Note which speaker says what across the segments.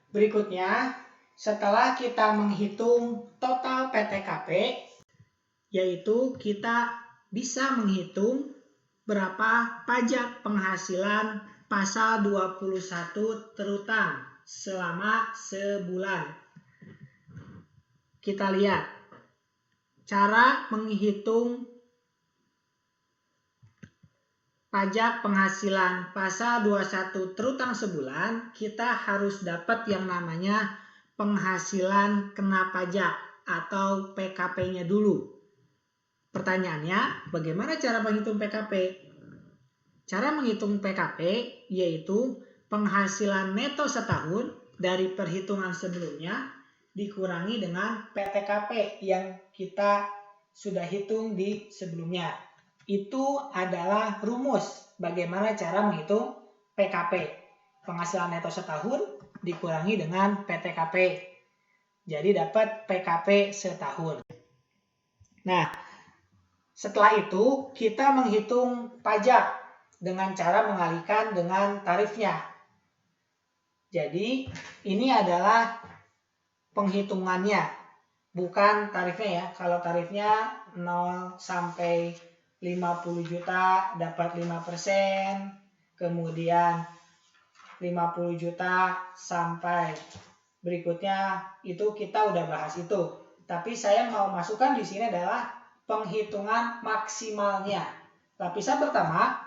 Speaker 1: Berikutnya, setelah kita menghitung total PTKP, yaitu kita bisa menghitung berapa pajak penghasilan pasal 21 terutang selama sebulan. Kita lihat cara menghitung pajak penghasilan pasal 21 terutang sebulan. Kita harus dapat yang namanya penghasilan kena pajak atau PKP-nya dulu. Pertanyaannya, bagaimana cara menghitung PKP? Cara menghitung PKP yaitu penghasilan neto setahun dari perhitungan sebelumnya dikurangi dengan PTKP yang kita sudah hitung di sebelumnya. Itu adalah rumus bagaimana cara menghitung PKP. Penghasilan neto setahun dikurangi dengan PTKP. Jadi dapat PKP setahun. Nah, setelah itu kita menghitung pajak dengan cara mengalihkan dengan tarifnya. Jadi ini adalah penghitungannya, bukan tarifnya ya. Kalau tarifnya 0 sampai 50 juta dapat 5%, kemudian 50 juta sampai berikutnya itu kita udah bahas itu. Tapi saya mau masukkan di sini adalah penghitungan maksimalnya. Lapisan pertama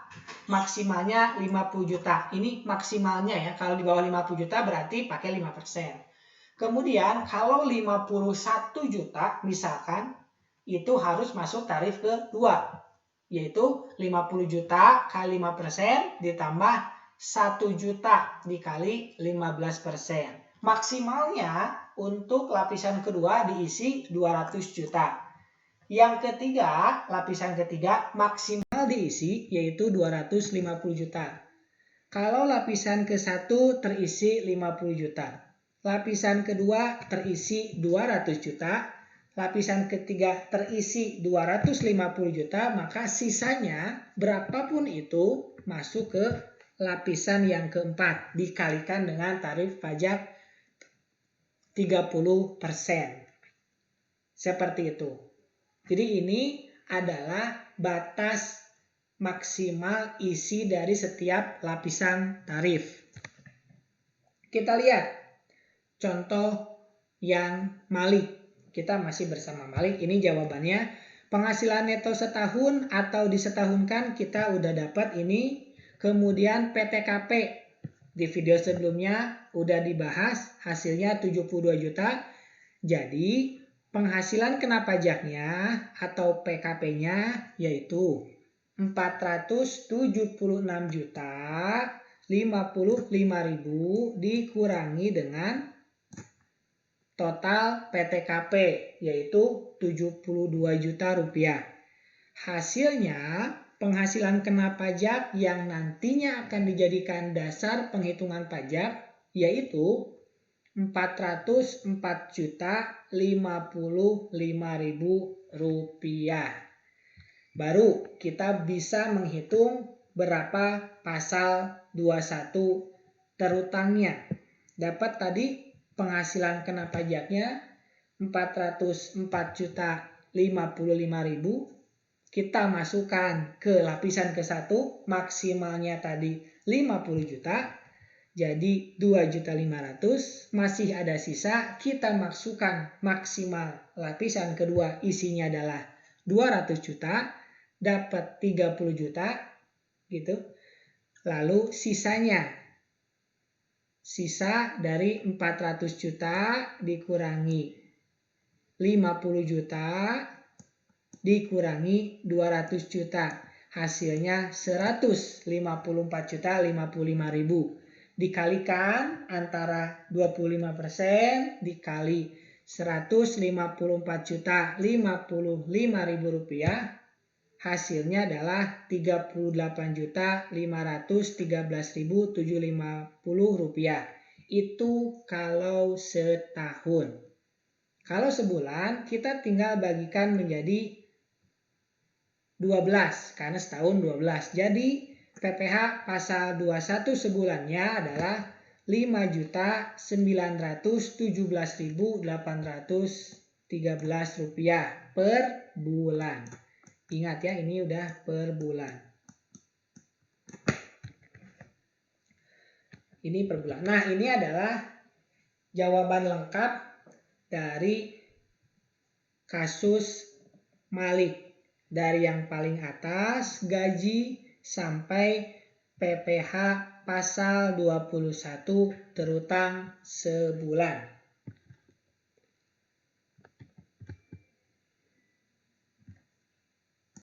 Speaker 1: maksimalnya 50 juta. Ini maksimalnya ya. Kalau di bawah 50 juta berarti pakai 5%. Kemudian kalau 51 juta misalkan itu harus masuk tarif kedua. Yaitu 50 juta kali 5% ditambah 1 juta dikali 15%. Maksimalnya untuk lapisan kedua diisi 200 juta. Yang ketiga, lapisan ketiga maksimal diisi yaitu 250 juta. Kalau lapisan ke-1 terisi 50 juta. Lapisan kedua terisi 200 juta. Lapisan ketiga terisi 250 juta, maka sisanya berapapun itu masuk ke lapisan yang keempat dikalikan dengan tarif pajak 30%. Seperti itu. Jadi ini adalah batas maksimal isi dari setiap lapisan tarif. Kita lihat contoh yang Malik. Kita masih bersama Malik. Ini jawabannya. Penghasilan neto setahun atau disetahunkan kita udah dapat ini. Kemudian PTKP di video sebelumnya udah dibahas. Hasilnya 72 juta. Jadi penghasilan kena pajaknya atau PKP-nya yaitu 476 juta 55.000 dikurangi dengan total PTKP yaitu 72 juta rupiah. Hasilnya penghasilan kena pajak yang nantinya akan dijadikan dasar penghitungan pajak yaitu 404 juta 55.000 rupiah. Baru kita bisa menghitung berapa pasal 21 terutangnya. Dapat tadi penghasilan kena pajaknya 404 juta 55.000. Kita masukkan ke lapisan ke-1 maksimalnya tadi 50 juta. Jadi 2.500.000 masih ada sisa, kita masukkan maksimal lapisan kedua isinya adalah 200 juta, dapat 30 juta gitu. Lalu sisanya, sisa dari 400 juta dikurangi 50 juta dikurangi 200 juta. Hasilnya 154 juta 55.000. Dikalikan antara 25% dikali 154 juta 55.000 rupiah, hasilnya adalah 38 juta 513.750 rupiah. Itu kalau setahun. Kalau sebulan kita tinggal bagikan menjadi 12 karena setahun 12. Jadi PPh pasal 21 sebulannya adalah Rp5.917.813 per bulan. Ingat ya, ini udah per bulan. Ini per bulan. Nah, ini adalah jawaban lengkap dari kasus Malik. Dari yang paling atas, gaji, sampai PPh pasal 21 terutang sebulan.